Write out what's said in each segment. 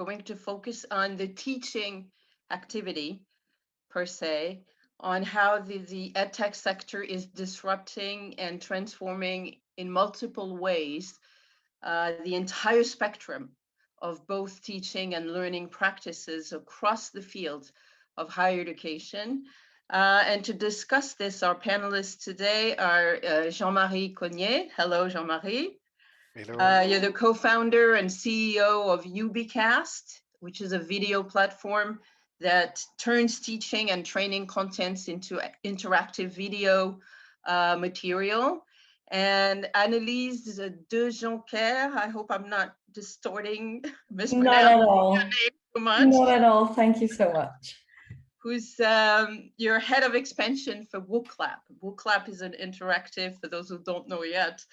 going to focus on the teaching activity per se, on how the EdTech sector is disrupting and transforming in multiple ways the entire spectrum of both teaching and learning practices across the field of higher education. And to discuss this, our panelists today are Jean-Marie Cognier. Hello, Jean-Marie. Hello. You're the co-founder and CEO of UBcast, which is a video platform that turns teaching and training contents into interactive video material. And Annelise de Jonquer, I hope I'm not distorting, mispronouncing your name too much. Not at all. Thank you so much. Who's your head of expansion for WooClap. WooClap is an interactive, for those who don't know yet,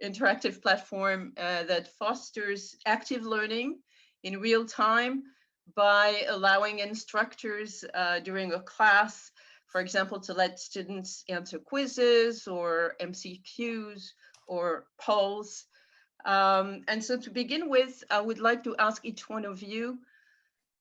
interactive platform that fosters active learning in real time by allowing instructors during a class, for example, to let students answer quizzes or MCQs or polls. And so to begin with, I would like to ask each one of you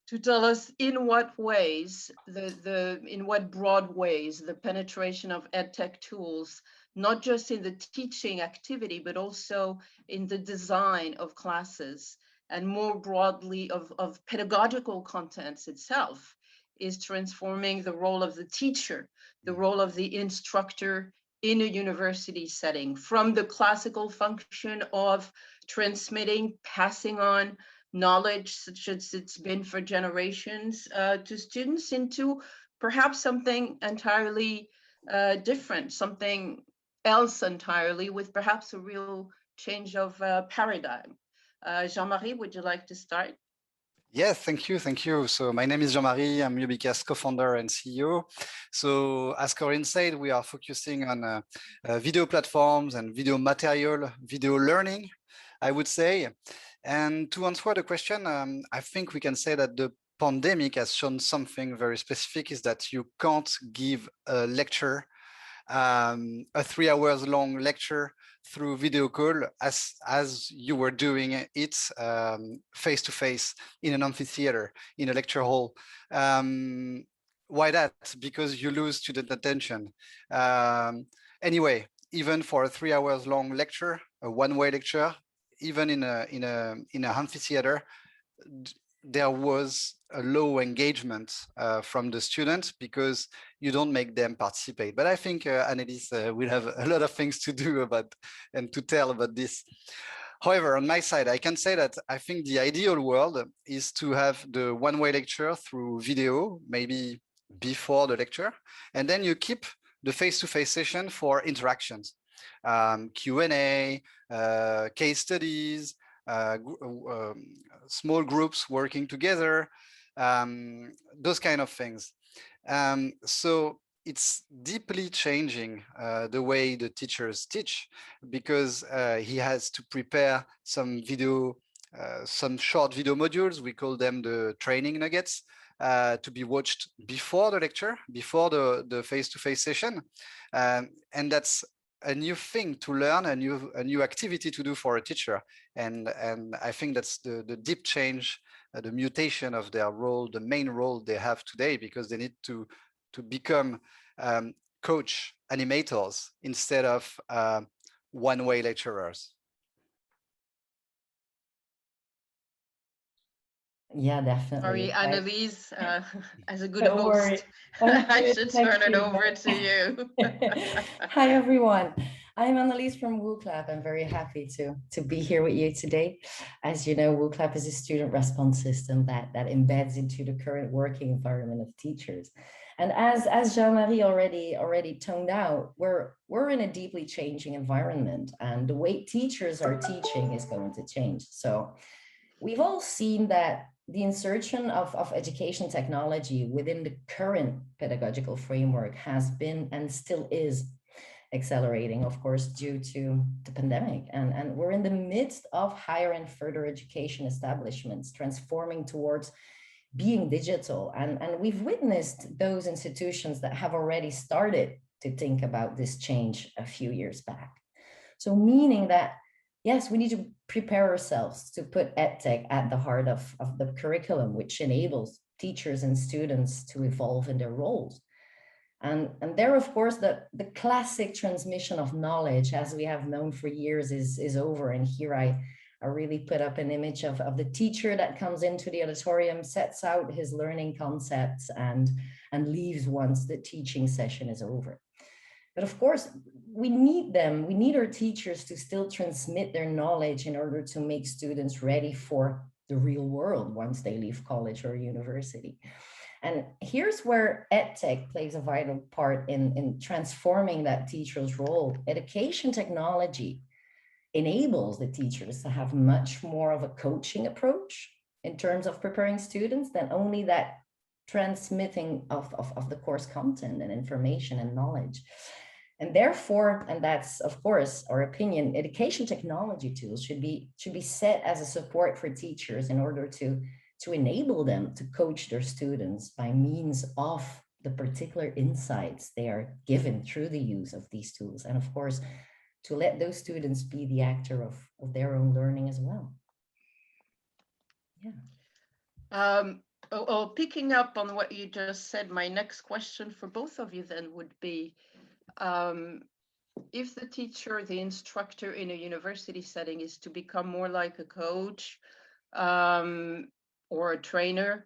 to tell us in what ways, in what broad ways, the penetration of EdTech tools, not just in the teaching activity, but also in the design of classes, and more broadly of pedagogical contents itself, is transforming the role of the teacher, the role of the instructor in a university setting, from the classical function of transmitting, passing on knowledge, such as it's been for generations, to students, into perhaps something entirely different, something else entirely, with perhaps a real change of paradigm. Jean-Marie, would you like to start? Yes, thank you. So my name is Jean-Marie. I'm UBcast co-founder and CEO. So as Corinne said, we are focusing on video platforms and video material, video learning, I would say. And to answer the question, I think we can say that the pandemic has shown something very specific, is that you can't give a lecture, a 3 hours long lecture through video call as you were doing it face to face in an amphitheater, in a lecture hall. Why that? Because you lose student attention. Anyway, even for a 3 hours long lecture, a one-way lecture, even in a amphitheater, there was a low engagement from the students because you don't make them participate. But I think Annelise will have a lot of things to do about and to tell about this. However, on my side, I can say that I think the ideal world is to have the one-way lecture through video, maybe before the lecture, and then you keep the face-to-face session for interactions. Q&A, case studies, small groups working together, those kind of things. So it's deeply changing the way the teachers teach, because he has to prepare some video, some short video modules, we call them the training nuggets, to be watched before the lecture, before the face-to-face session. And that's a new thing to learn, a new activity to do for a teacher. And I think that's the deep change, the mutation of their role, the main role they have today, because they need to become coach animators instead of one-way lecturers. Yeah, definitely. Sorry, Annelise, as a good host, I should turn it over to you. Hi, everyone. I'm Annelise from WooClap. I'm very happy to be here with you today. As you know, WooClap is a student response system that embeds into the current working environment of teachers. And as Jean-Marie already toned out, we're in a deeply changing environment, and the way teachers are teaching is going to change. So we've all seen that the insertion of education technology within the current pedagogical framework has been and still is accelerating, of course, due to the pandemic. And we're in the midst of higher and further education establishments transforming towards being digital. And we've witnessed those institutions that have already started to think about this change a few years back. So meaning that yes, we need to prepare ourselves to put EdTech at the heart of the curriculum, which enables teachers and students to evolve in their roles. And there, of course, the classic transmission of knowledge, as we have known for years, is over. And here I really put up an image of the teacher that comes into the auditorium, sets out his learning concepts, and leaves once the teaching session is over. But of course, we need them. We need our teachers to still transmit their knowledge in order to make students ready for the real world once they leave college or university. And here's where EdTech plays a vital part in transforming that teacher's role. Education technology enables the teachers to have much more of a coaching approach in terms of preparing students than only that transmitting of the course content and information and knowledge. And therefore, and that's of course our opinion, education technology tools should be set as a support for teachers in order to enable them to coach their students by means of the particular insights they are given through the use of these tools. And of course, to let those students be the actor of their own learning as well. Yeah. Picking up on what you just said, my next question for both of you then would be, if the teacher, the instructor in a university setting is to become more like a coach or a trainer,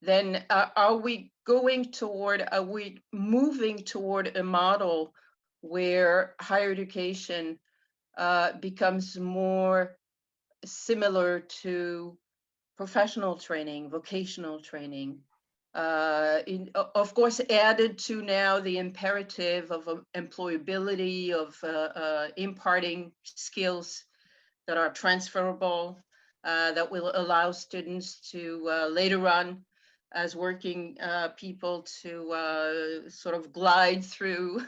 then are we moving toward a model where higher education becomes more similar to professional training, vocational training, of course, added to now the imperative of employability, of imparting skills that are transferable, that will allow students to later on as working people to sort of glide through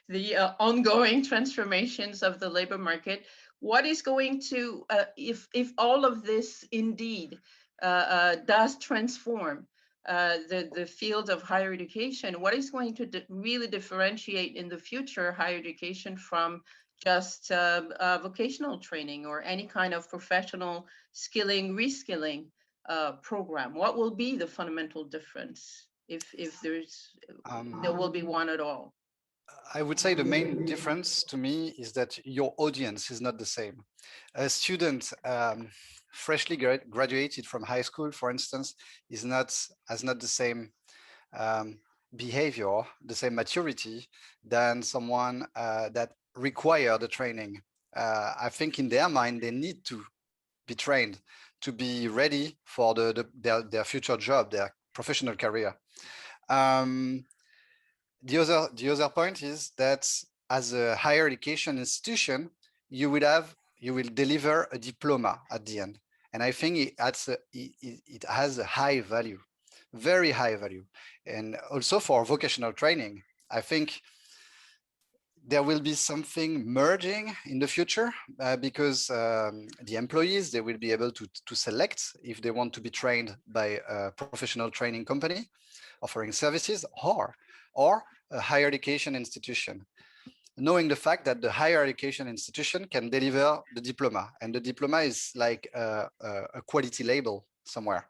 the ongoing transformations of the labor market. What is going to, if all of this indeed does transform the field of higher education, what is going to really differentiate in the future higher education from just vocational training or any kind of professional skilling, reskilling program? What will be the fundamental difference if there will be one at all? I would say the main difference to me is that your audience is not the same. A student freshly graduated from high school, for instance, has not the same behavior, the same maturity than someone that require the training. I think in their mind, they need to be trained to be ready for their future job, their professional career. The other point is that as a higher education institution, you will deliver a diploma at the end, and I think it has a high value, very high value. And also for vocational training, I think there will be something merging in the future because the employees, they will be able to select if they want to be trained by a professional training company offering services or a higher education institution, knowing the fact that the higher education institution can deliver the diploma, and the diploma is like a quality label somewhere.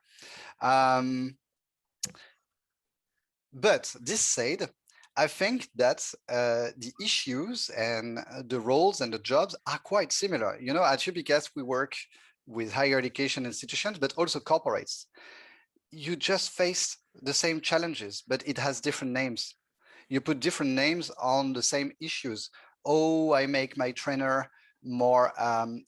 But this said, I think that the issues and the roles and the jobs are quite similar. You know, at UBCAS, we work with higher education institutions, but also corporates. You just face the same challenges, but it has different names. You put different names on the same issues. Oh, I make my trainer more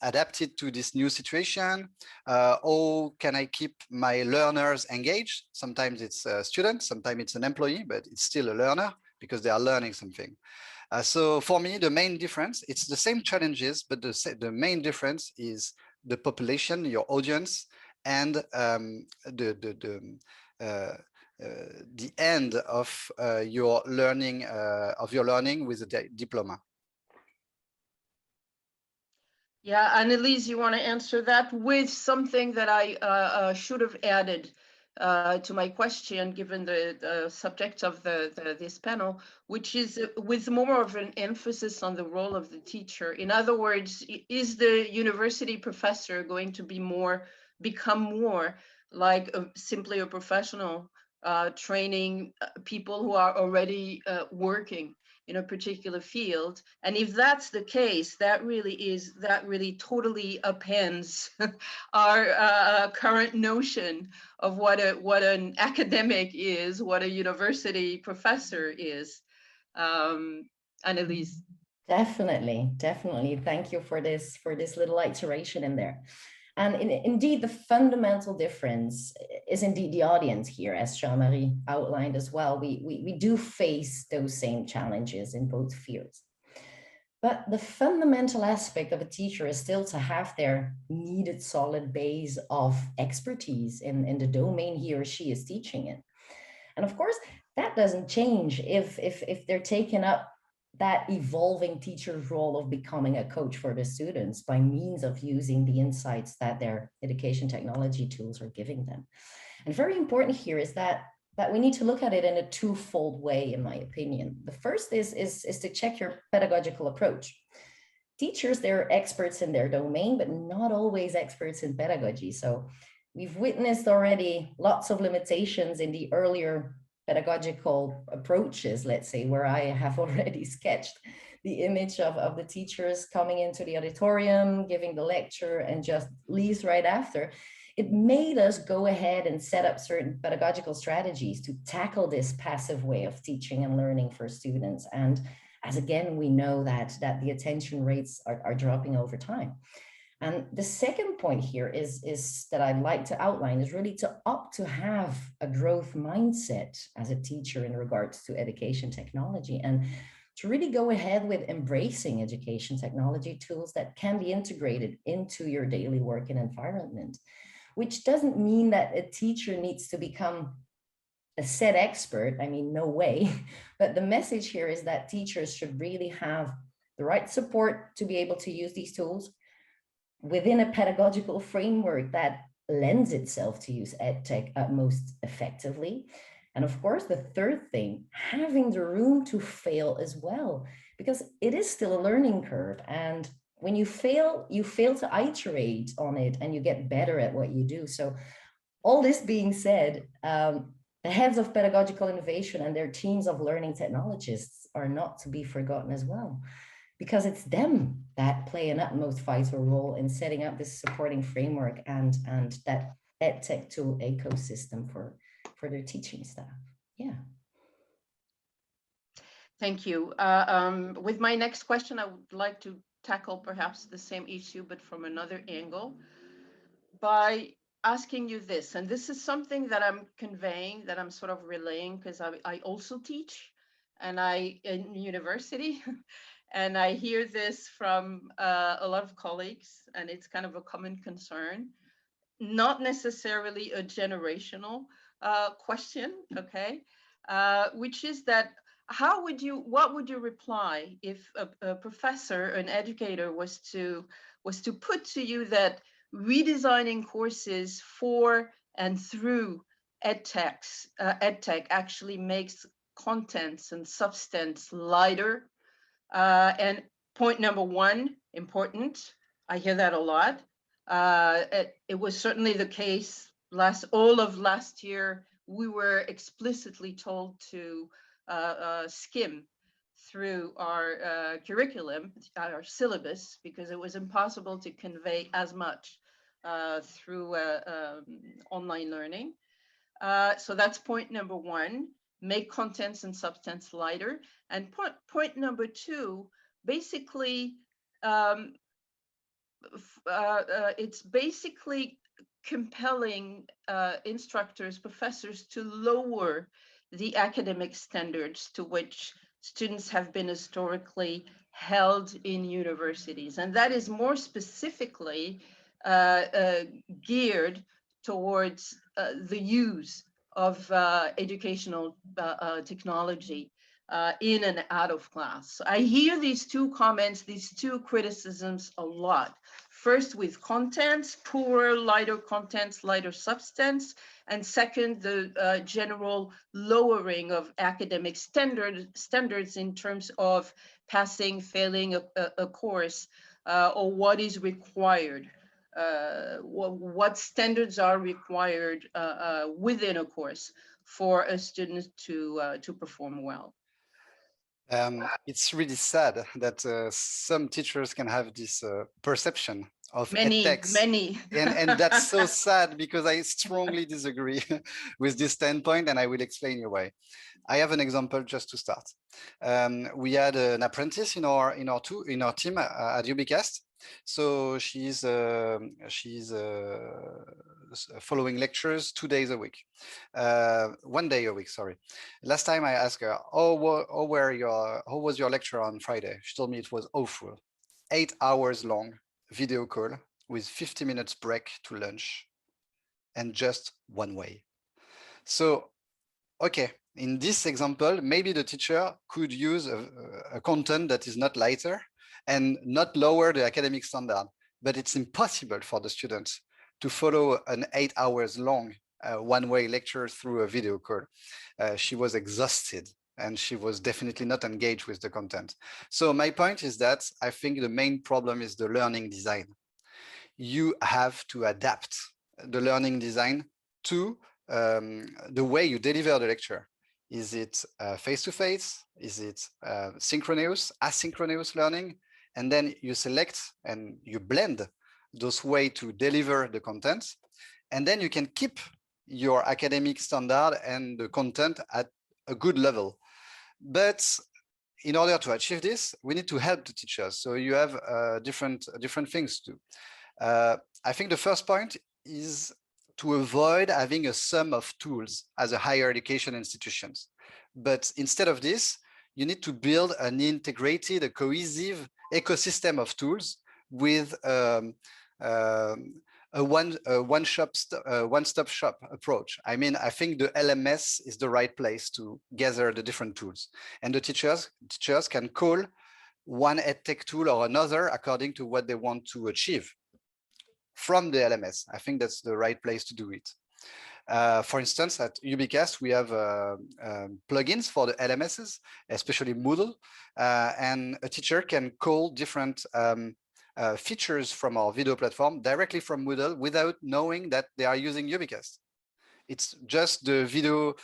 adapted to this new situation. Oh, can I keep my learners engaged? Sometimes it's a student, sometimes it's an employee, but it's still a learner because they are learning something. So for me, the main difference, it's the same challenges, but the main difference is the population, your audience, and the end of your learning with a diploma. Yeah, Annelise, you want to answer that with something that I should have added to my question, given the subject of this panel, which is with more of an emphasis on the role of the teacher. In other words, is the university professor going to become more like simply a professional training people who are already working in a particular field? And if that's the case, that really totally upends our current notion of what an academic is, what a university professor is. Annelies. Definitely. Thank you for this little iteration in there. And indeed, the fundamental difference is indeed the audience here, as Jean-Marie outlined as well. We do face those same challenges in both fields. But the fundamental aspect of a teacher is still to have their needed solid base of expertise in the domain he or she is teaching in. And of course, that doesn't change if they're taking up that evolving teacher's role of becoming a coach for the students by means of using the insights that their education technology tools are giving them. And very important here is that we need to look at it in a twofold way, in my opinion. The first is to check your pedagogical approach. Teachers, they're experts in their domain, but not always experts in pedagogy. So we've witnessed already lots of limitations in the earlier pedagogical approaches, let's say, where I have already sketched the image of the teachers coming into the auditorium, giving the lecture, and just leaves right after. It made us go ahead and set up certain pedagogical strategies to tackle this passive way of teaching and learning for students. And as again, we know that the attention rates are dropping over time. And the second point here is that I'd like to outline is really to opt to have a growth mindset as a teacher in regards to education technology, and to really go ahead with embracing education technology tools that can be integrated into your daily work and environment, which doesn't mean that a teacher needs to become a set expert. I mean, no way. But the message here is that teachers should really have the right support to be able to use these tools within a pedagogical framework that lends itself to use EdTech most effectively. And of course, the third thing, having the room to fail as well, because it is still a learning curve. And when you fail to iterate on it and you get better at what you do. So all this being said, the heads of pedagogical innovation and their teams of learning technologists are not to be forgotten as well, because it's them that play an utmost vital role in setting up this supporting framework and that EdTech tool ecosystem for their teaching staff. Yeah. Thank you. With my next question, I would like to tackle perhaps the same issue, but from another angle, by asking you this. And this is something that I'm conveying, that I'm sort of relaying, because I also teach, and in university. And I hear this from a lot of colleagues, and it's kind of a common concern, not necessarily a generational question, okay? Which is that what would you reply if a professor, an educator was to put to you that redesigning courses for and through EdTech actually makes contents and substance lighter? And point number one, important, I hear that a lot. It was certainly the case all of last year. We were explicitly told to skim through our curriculum, our syllabus, because it was impossible to convey as much through online learning. So that's point number one, make contents and substance lighter. And point number two, basically, it's basically compelling instructors, professors to lower the academic standards to which students have been historically held in universities. And that is more specifically geared towards the use of educational technology in and out of class. I hear these two comments, these two criticisms a lot First with contents, poorer, lighter contents, lighter substance, and second, the general lowering of academic standards in terms of passing, failing a course, or what is required. What standards are required within a course for a student to perform well. It's really sad that some teachers can have this perception of Many. and that's so sad, because I strongly disagree with this standpoint, and I will explain you why. I have an example just to start. We had an apprentice in our team at UBcast. So she's following lectures 2 days a week, 1 day a week, sorry. Last time I asked her, how was your lecture on Friday? She told me it was awful. 8 hours long video call with 50 minutes break to lunch, and just one way. So, okay, in this example, maybe the teacher could use a content that is not lighter and not lower the academic standard, but it's impossible for the students to follow an 8 hours long one-way lecture through a video call. She was exhausted, and she was definitely not engaged with the content. So my point is that I think the main problem is the learning design. You have to adapt the learning design to the way you deliver the lecture. Is it face-to-face? Is it synchronous, asynchronous learning? And then you select and you blend those ways to deliver the content. And then you can keep your academic standard and the content at a good level. But in order to achieve this, we need to help the teachers. So you have different things to do. I think the first point is to avoid having a sum of tools as a higher education institutions. But instead of this, you need to build an integrated, a cohesive ecosystem of tools with a one-stop shop approach. I mean, I think the LMS is the right place to gather the different tools, and the teachers can call one EdTech tool or another according to what they want to achieve from the LMS. I think that's the right place to do it. For instance, at UBcast, we have plugins for the LMSs, especially Moodle, and a teacher can call different features from our video platform directly from Moodle without knowing that they are using UBcast. It's just the video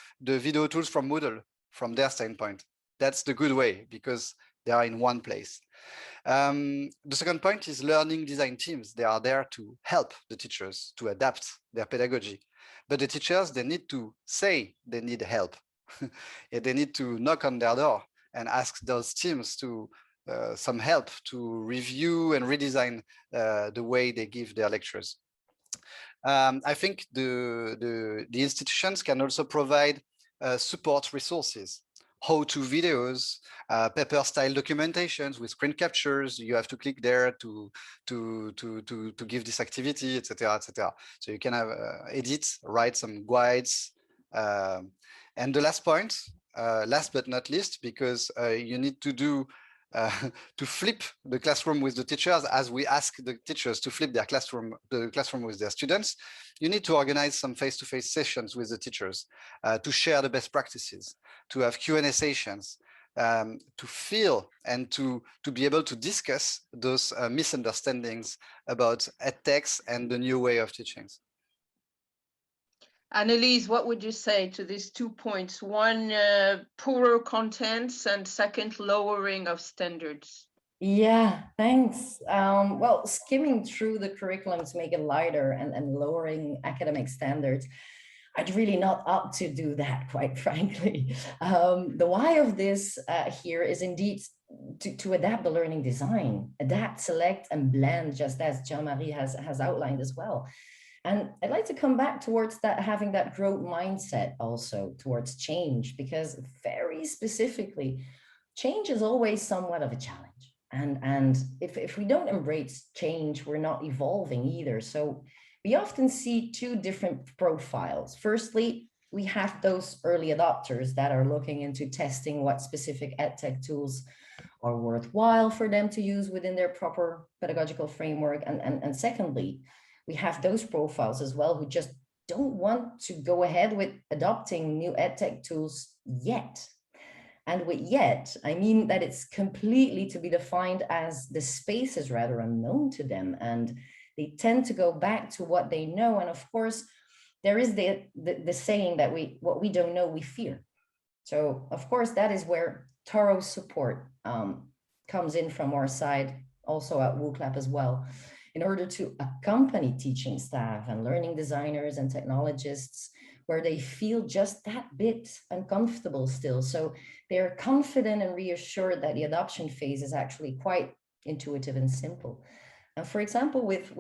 tools from Moodle from their standpoint. That's the good way, because they are in one place. The second point is learning design teams. They are there to help the teachers to adapt their pedagogy. But the teachers, they need to say they need help. They need to knock on their door and ask those teams to some help to review and redesign the way they give their lectures. I think the institutions can also provide support resources, how-to videos, paper-style documentations with screen captures. You have to click there to give this activity, etc., etc. So you can have write some guides. And the last point, last but not least, because you need to do to flip the classroom with the teachers, as we ask the teachers to flip the classroom with their students, you need to organize some face-to-face sessions with the teachers to share the best practices, to have Q&A sessions, to feel and to be able to discuss those misunderstandings about edtechs and the new way of teaching. Annelise, what would you say to these 2 points? One, poorer contents, and second, lowering of standards. Yeah, thanks. Well, skimming through the curriculum to make it lighter and lowering academic standards, I'd really not up to do that, quite frankly. The why of this here is indeed to adapt the learning design, adapt, select, and blend, just as Jean-Marie has outlined as well. And I'd like to come back towards that, having that growth mindset also towards change, because very specifically, change is always somewhat of a challenge. And if we don't embrace change, we're not evolving either. So we often see two different profiles. Firstly, we have those early adopters that are looking into testing what specific edtech tools are worthwhile for them to use within their proper pedagogical framework. And secondly, we have those profiles as well who just don't want to go ahead with adopting new edtech tools yet. And with yet, I mean that it's completely to be defined as the space is rather unknown to them, and they tend to go back to what they know. And of course, there is the saying that what we don't know, we fear. So of course, that is where thorough support comes in from our side, also at WooClap as well, in order to accompany teaching staff and learning designers and technologists where they feel just that bit uncomfortable still. So they're confident and reassured that the adoption phase is actually quite intuitive and simple. And for example, with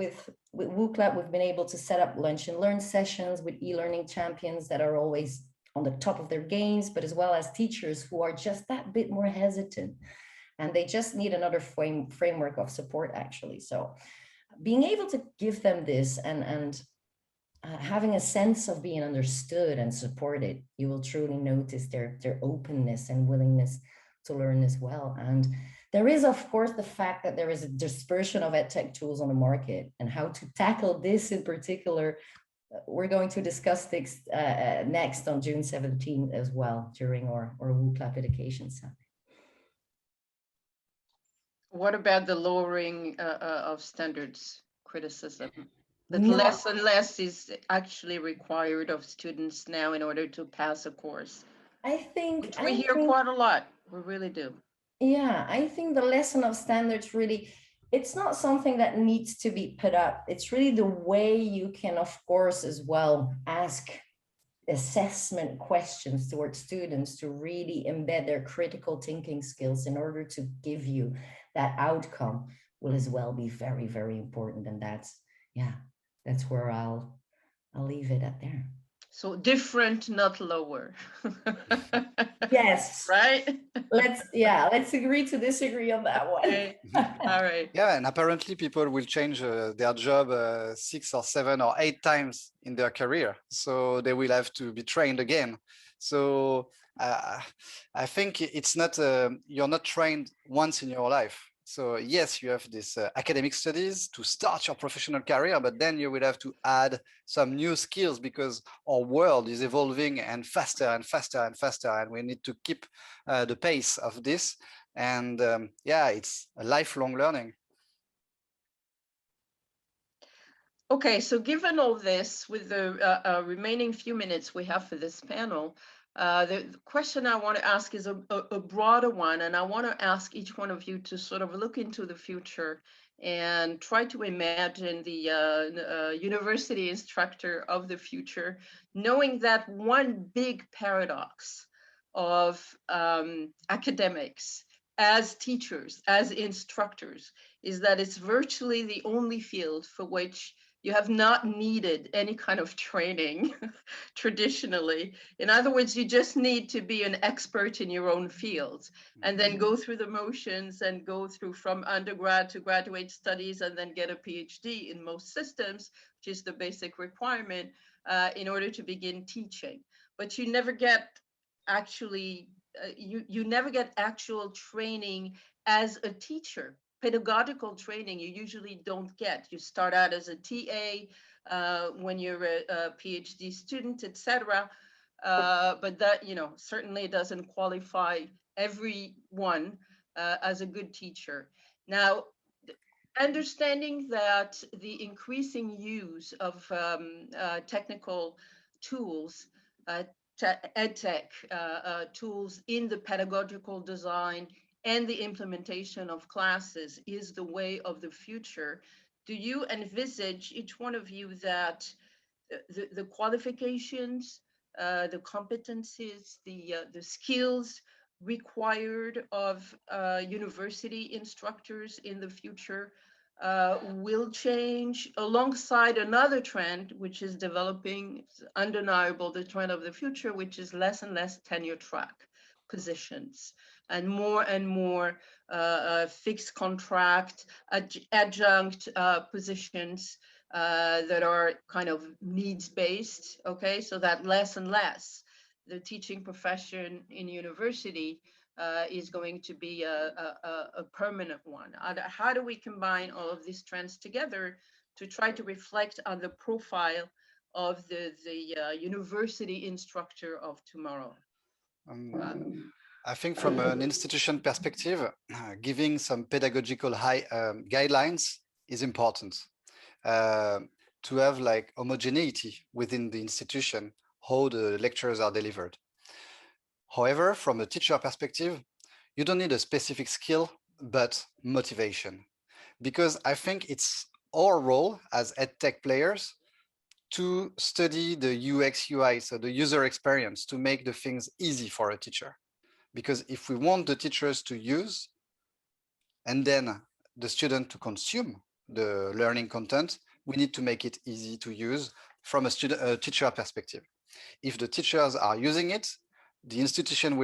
WooClap, we've been able to set up lunch and learn sessions with e-learning champions that are always on the top of their games, but as well as teachers who are just that bit more hesitant. And they just need another framework of support, actually. So being able to give them this and having a sense of being understood and supported, you will truly notice their openness and willingness to learn as well. And there is, of course, the fact that there is a dispersion of edtech tools on the market, and how to tackle this in particular, we're going to discuss this next on June 17th as well during our WooClap Education Summit. What about the lowering of standards criticism? That less and less is actually required of students now in order to pass a course. I think we hear quite a lot. We really do. Yeah, I think the lesson of standards really, it's not something that needs to be put up. It's really the way you can, of course, as well, ask assessment questions towards students to really embed their critical thinking skills in order to give you that outcome will as well be very, very important. And that's where I'll leave it at there. So different, not lower. Yes. Right? Let's agree to disagree on that one. Okay. All right. Yeah, and apparently people will change their job 6 or 7 or 8 times in their career. So they will have to be trained again. So I think it's not, you're not trained once in your life. So yes, you have this academic studies to start your professional career, but then you will have to add some new skills because our world is evolving and faster and faster and faster, and we need to keep the pace of this. And it's a lifelong learning. Okay, so given all this, with the remaining few minutes we have for this panel, the question I want to ask is a broader one, and I want to ask each one of you to sort of look into the future and try to imagine the university instructor of the future, knowing that one big paradox of academics as teachers, as instructors, is that it's virtually the only field for which you have not needed any kind of training traditionally. In other words, you just need to be an expert in your own field and then go through the motions and go through from undergrad to graduate studies and then get a PhD in most systems, which is the basic requirement in order to begin teaching. But you never get actually, you never get actual training as a teacher. Pedagogical training you usually don't get. You start out as a TA when you're a PhD student, etc. But that, certainly doesn't qualify everyone as a good teacher. Now, understanding that the increasing use of technical tools, EdTech tools in the pedagogical design and the implementation of classes is the way of the future, do you envisage, each one of you, that the qualifications, the competencies, the skills required of university instructors in the future will change alongside another trend, which is developing, it's undeniable, the trend of the future, which is less and less tenure track positions and more fixed contract, adjunct positions that are kind of needs-based, okay? So that less and less the teaching profession in university is going to be a permanent one. How do we combine all of these trends together to try to reflect on the profile of the university instructor of tomorrow? I think from an institution perspective, giving some pedagogical guidelines is important to have like homogeneity within the institution, how the lectures are delivered. However, from a teacher perspective, you don't need a specific skill, but motivation. Because I think it's our role as EdTech players to study the UX UI, so the user experience, to make the things easy for a teacher. Because if we want the teachers to use and then the student to consume the learning content, we need to make it easy to use from a teacher perspective. If the teachers are using it, the institution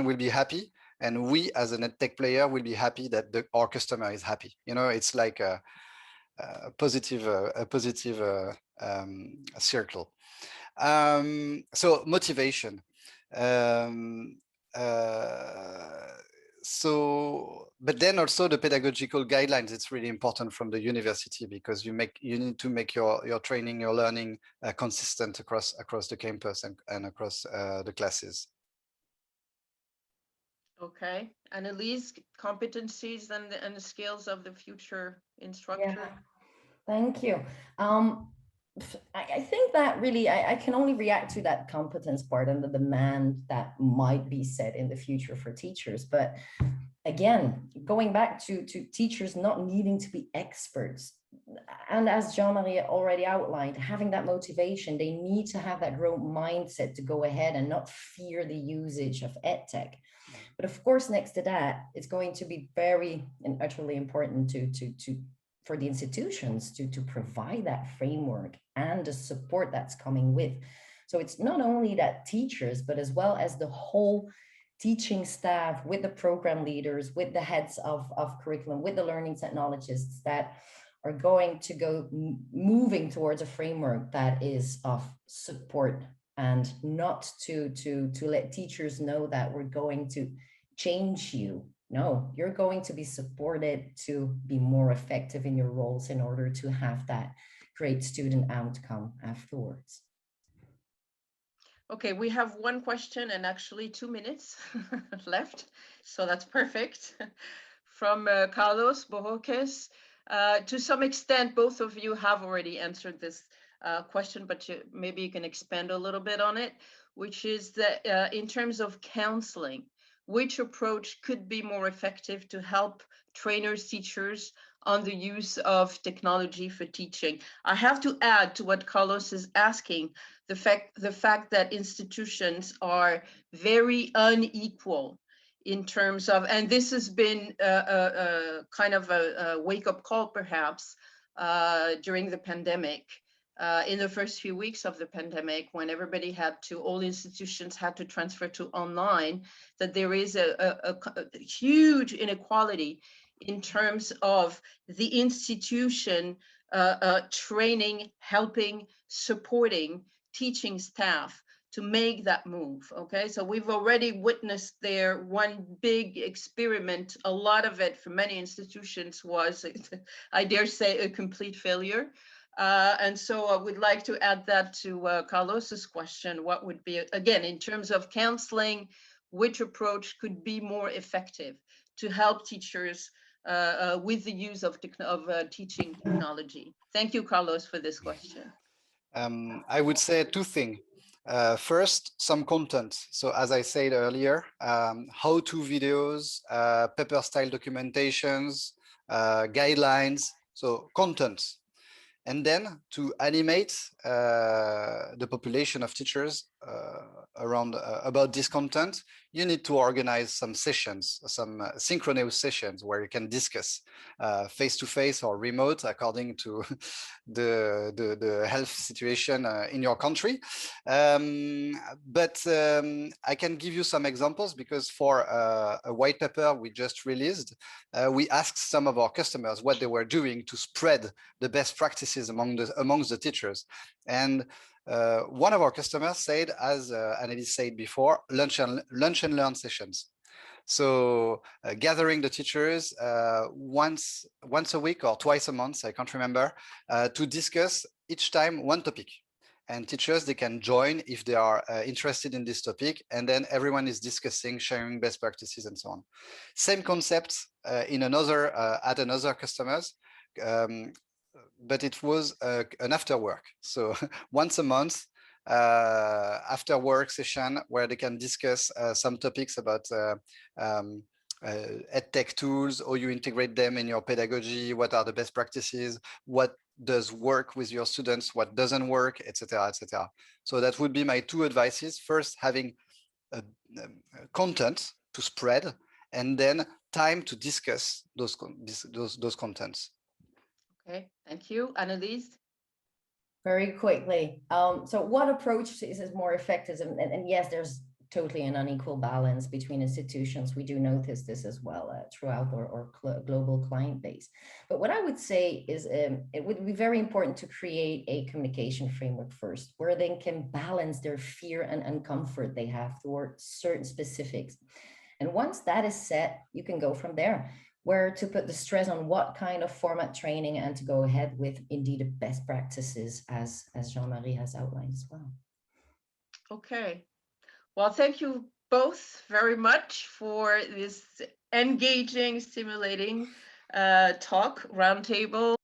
will be happy, and we as an EdTech player will be happy that our customer is happy. You know, it's like a positive circle. So motivation. But then also the pedagogical guidelines, it's really important from the university, because you need to make your training, your learning consistent across the campus and across the classes. Okay, Annelise, competencies and the skills of the future instructor. Yeah. Thank you. I think that really, I can only react to that competence part and the demand that might be set in the future for teachers. But again, going back to teachers not needing to be experts. And as Jean-Marie already outlined, having that motivation, they need to have that growth mindset to go ahead and not fear the usage of EdTech. But of course, next to that, it's going to be very and utterly important for the institutions to provide that framework and the support that's coming with. So it's not only that teachers, but as well as the whole teaching staff, with the program leaders, with the heads of curriculum, with the learning technologists, that are going to go moving towards a framework that is of support, and not to let teachers know that we're going to change you. No, you're going to be supported to be more effective in your roles in order to have that great student outcome afterwards. Okay, we have one question and actually 2 minutes left, so that's perfect. From Carlos Bojoques. To some extent, both of you have already answered this question, but maybe you can expand a little bit on it, which is that in terms of counseling, which approach could be more effective to help trainers, teachers on the use of technology for teaching? I have to add to what Carlos is asking, the fact that institutions are very unequal in terms of, and this has been kind of a wake-up call perhaps during the pandemic. In the first few weeks of the pandemic, when everybody all institutions had to transfer to online, that there is a huge inequality in terms of the institution training, helping, supporting teaching staff to make that move. Okay, so we've already witnessed there one big experiment. A lot of it for many institutions was, I dare say, a complete failure. And so I would like to add that to Carlos's question. What would be, again, in terms of counseling, which approach could be more effective to help teachers with the use of teaching technology? Thank you, Carlos, for this question. I would say two things. First, some content. So as I said earlier, how-to videos, paper-style documentations, guidelines, so content. And then to animate the population of teachers around about this content, you need to organize some sessions, some synchronous sessions where you can discuss face-to-face or remote according to the health situation in your country. But I can give you some examples, because for a white paper we just released, we asked some of our customers what they were doing to spread the best practices amongst the teachers. And one of our customers said, as Annelise said before, lunch and learn sessions. So gathering the teachers once a week or twice a month, I can't remember, to discuss each time one topic. And teachers, they can join if they are interested in this topic, and then everyone is discussing, sharing best practices and so on. Same concept in another at another customers, but it was an after work. So once a month, after work session where they can discuss some topics about EdTech tools, how you integrate them in your pedagogy, what are the best practices, what does work with your students, what doesn't work, etc., etc. So that would be my two advices. First, having content to spread, and then time to discuss those contents. Okay, thank you. Annelies? Very quickly. So what approach is more effective? And yes, there's totally an unequal balance between institutions. We do notice this as well throughout our global client base. But what I would say is it would be very important to create a communication framework first, where they can balance their fear and comfort they have towards certain specifics. And once that is set, you can go from there, where to put the stress on what kind of format training and to go ahead with indeed the best practices as Jean-Marie has outlined as well. Okay. Well, thank you both very much for this engaging, stimulating talk, roundtable.